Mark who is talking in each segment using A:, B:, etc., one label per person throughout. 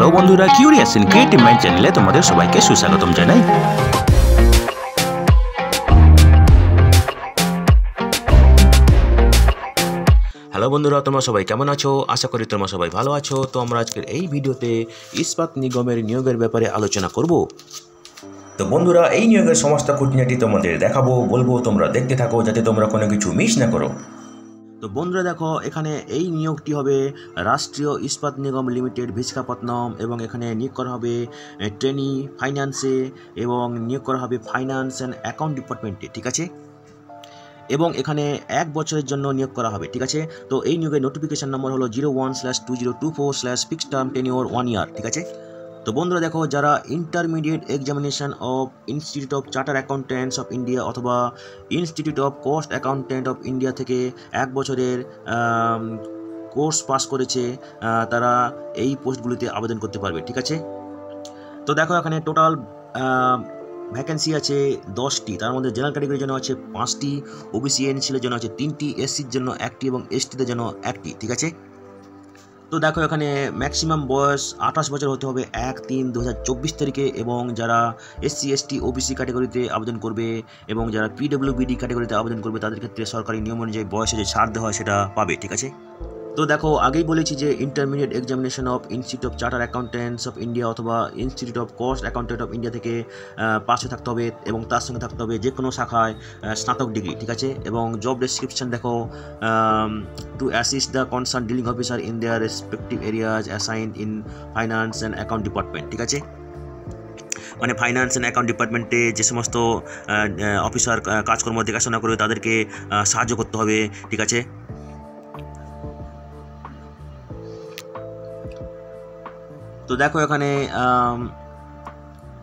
A: Hello বন্ধুরা, curious in creative mind চ্যানেলে তোমাদের সবাইকে সুস্বাগতম জানাই। হ্যালো বন্ধুরা, তোমরা সবাই কেমন আছো? আশা করি তোমরা সবাই ভালো আছো। তো আমরা আজকের এই ভিডিওতে ইস্পাত নিগমের নিয়োগের ব্যাপারে আলোচনা করব। তো বন্ধুরা, এই নিয়োগের সমস্ত খুঁটিনাটি তোমাদের দেখাবো, বলবো, তোমরা দেখতে থাকো যাতে তোমরা কোনো কিছু মিস না করো। তো বন্ধুরা দেখো, এখানে এই নিয়োগটি হবে রাষ্ট্রীয় ইস্পাত নিগম লিমিটেড বিশাখাপত্তনম, এবং এখানে নিয়োগ করা হবে ট্রেনি ফাইন্যান্সে, এবং নিয়োগ করা হবে ফাইন্যান্স অ্যান্ড অ্যাকাউন্ট ডিপার্টমেন্টে, ঠিক আছে। এবং এখানে 1 বছরের জন্য নিয়োগ করা হবে, ঠিক আছে। তো এই নিয়োগের নোটিফিকেশন নম্বর হলো 01/2024/fixed term tenure 1 year, ঠিক আছে। তো বন্ধুরা দেখো, যারা intermediate examination of institute of charter accountants of India অথবা institute of cost accountant of India থেকে 1 বছরের কোর্স পাস করেছে, তারা এই পোস্টগুলিতে আবেদন করতে পারবে, ঠিক আছে। তো দেখো, এখানে টোটাল ভ্যাকেন্সি আছে 10টি। তার মধ্যে জেনারেল ক্যাটাগরির জন্য আছে 5টি, ওবিসি এনসির জন্য আছে 3টি, এসসির জন্য 1টি এবং এসটিদের জন্য 1টি, ঠিক আছে। তো দেখো, এখানে ম্যাক্সিমাম বয়স 28 বছর হতে হবে 1/3/2024 তারিখে, এবং যারা এসসি এসটি ওবিসি ক্যাটাগরিতে আবেদন করবে এবং যারা পিডব্লিউবিডি ক্যাটাগরিতে আবেদন করবে তাদের ক্ষেত্রে সরকারি নিয়ম অনুযায়ী বয়সে যে ছাড় দেওয়া হয় সেটা পাবে, ঠিক আছে। তো দেখো, আগেই বলেছি যে intermediate examination of institute of charter accountants of India অথবা institute of cost accountant of India থেকে পাশে থাকতে হবে, এবং তার সঙ্গে থাকতে হবে যে কোনো শাখায় স্নাতক ডিগ্রি, ঠিক আছে। এবং জব ডেসক্রিপশন দেখো, two assist the concern dealing officer in their respective areas assigned in finance and account department, ঠিক আছে। মানে ফাইন্যান্স অ্যান্ড অ্যাকাউন্ট ডিপার্টমেন্টে যে সমস্ত অফিসার কাজকর্ম দেখাশোনা করবে তাদেরকে সাহায্য করতে হবে, ঠিক আছে। তো দেখো, এখানে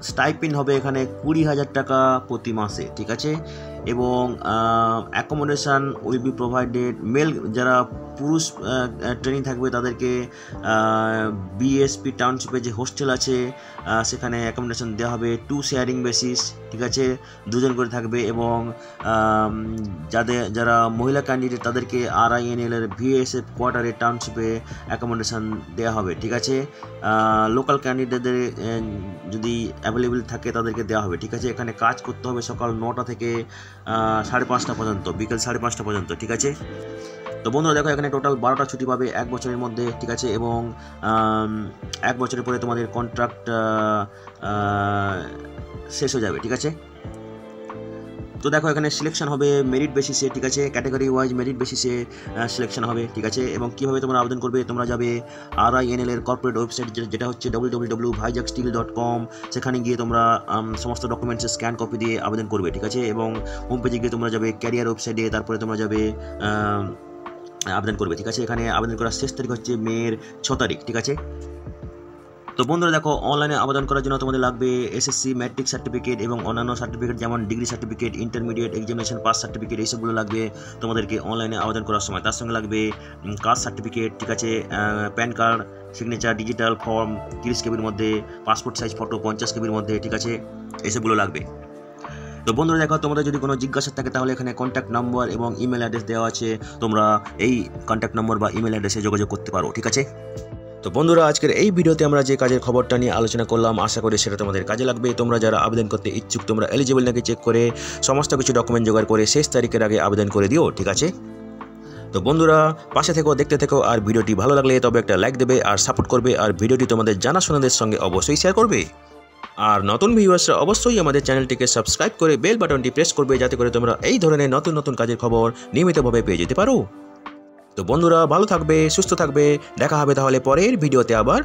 A: স্টাইপেন্ড হবে এখানে 20,000 টাকা প্রতি মাসে, ঠিক আছে। এবং accommodation will be provided. Male যারা পুরুষ ট্রেনিং থাকবে তাদেরকে বিএসপি টাউনশিপে যে হোস্টেল আছে সেখানে অ্যাকোমোডেশন দেওয়া হবে 2 শেয়ারিং বেসিস, ঠিক আছে, 2 জন করে থাকবে। এবং যারা মহিলা ক্যান্ডিডেট তাদেরকে RINL এর VSF কোয়ার্টারে টাউনশিপে অ্যাকোমোডেশন দেওয়া হবে, ঠিক আছে। লোকাল ক্যান্ডিডেটদের যদি অ্যাভেলেবেল থাকে তাদেরকে দেওয়া হবে, ঠিক আছে। এখানে কাজ করতে হবে সকাল 9টা থেকে 5:30 পর্যন্ত, বিকেল 5:30 পর্যন্ত, ঠিক আছে। তো বন্ধুরা দেখো, এখানে টোটাল 12টা ছুটি পাবে 1 বছরের মধ্যে, ঠিক আছে। এবং 1 বছরের পরে তোমাদের কন্ট্রাক্ট শেষ হয়ে যাবে, ঠিক আছে। তো দেখো, এখানে সিলেকশন হবে মেরিট বেসিসে, ঠিক আছে, ক্যাটাগরি ওয়াইজ মেরিট বেসিসে সিলেকশন হবে, ঠিক আছে। এবং কীভাবে তোমরা আবেদন করবে, তোমরা যাবে RINL এর কর্পোরেট ওয়েবসাইট যেটা হচ্ছে www.vizagsteel.com, সেখানে গিয়ে তোমরা সমস্ত ডকুমেন্টসের স্ক্যান কপি দিয়ে আবেদন করবে, ঠিক আছে। এবং হোম পেজে গিয়ে তোমরা যাবে ক্যারিয়ার ওয়েবসাইটে, তারপরে তোমরা যাবে আবেদন করবে, ঠিক আছে। এখানে আবেদন করার শেষ তারিখ হচ্ছে মের 6 তারিখ, ঠিক আছে। তো বন্ধুরা দেখো, অনলাইনে আবেদন করার জন্য তোমাদের লাগবে SSC ম্যাট্রিক সার্টিফিকেট এবং অন্যান্য সার্টিফিকেট যেমন degree certificate, intermediate examination pass certificate, এইসবগুলো লাগবে তোমাদেরকে অনলাইনে আবেদন করার সময়। তার সঙ্গে লাগবে কাস্ট সার্টিফিকেট, ঠিক আছে, pan card, signature, digital form 30 কেবির মধ্যে, পাসপোর্ট সাইজ ফটো 50 কেবির মধ্যে, ঠিক আছে, এইসবগুলো লাগবে। তো বন্ধুরা দেখো, তোমাদের যদি কোনো জিজ্ঞাসা থাকে তাহলে এখানে কন্ট্যাক্ট নাম্বার এবং ইমেল অ্যাড্রেস দেওয়া আছে, তোমরা এই কন্ট্যাক্ট নম্বর বা ইমেল অ্যাড্রেসে যোগাযোগ করতে পারো, ঠিক আছে। তো বন্ধুরা, আজকের এই ভিডিওতে আমরা যে কাজের খবরটা নিয়ে আলোচনা করলাম, আশা করি সেটা তোমাদের কাজে লাগবে। তোমরা যারা আবেদন করতে ইচ্ছুক, তোমরা এলিজিবল নাকি চেক করে সমস্ত কিছু ডকুমেন্ট জোগাড় করে শেষ তারিখের আগে আবেদন করে দিও, ঠিক আছে। তো বন্ধুরা, পাশে থেকো, দেখতে থেকো, আর ভিডিওটি ভালো লাগলে তবে একটা লাইক দেবে আর সাপোর্ট করবে, আর ভিডিওটি তোমাদের জানাশোনাদের সঙ্গে অবশ্যই শেয়ার করবে। আর নতুন ভিউয়ার্সরা অবশ্যই আমাদের চ্যানেলটিকে সাবস্ক্রাইব করে বেল বাটনটি প্রেস করবে, যাতে করে তোমরা এই ধরনের নতুন নতুন কাজের খবর নিয়মিতভাবে পেয়ে যেতে পারো। তো বন্ধুরা, ভালো থাকবে, সুস্থ থাকবে, দেখা হবে তাহলে পরের ভিডিওতে আবার।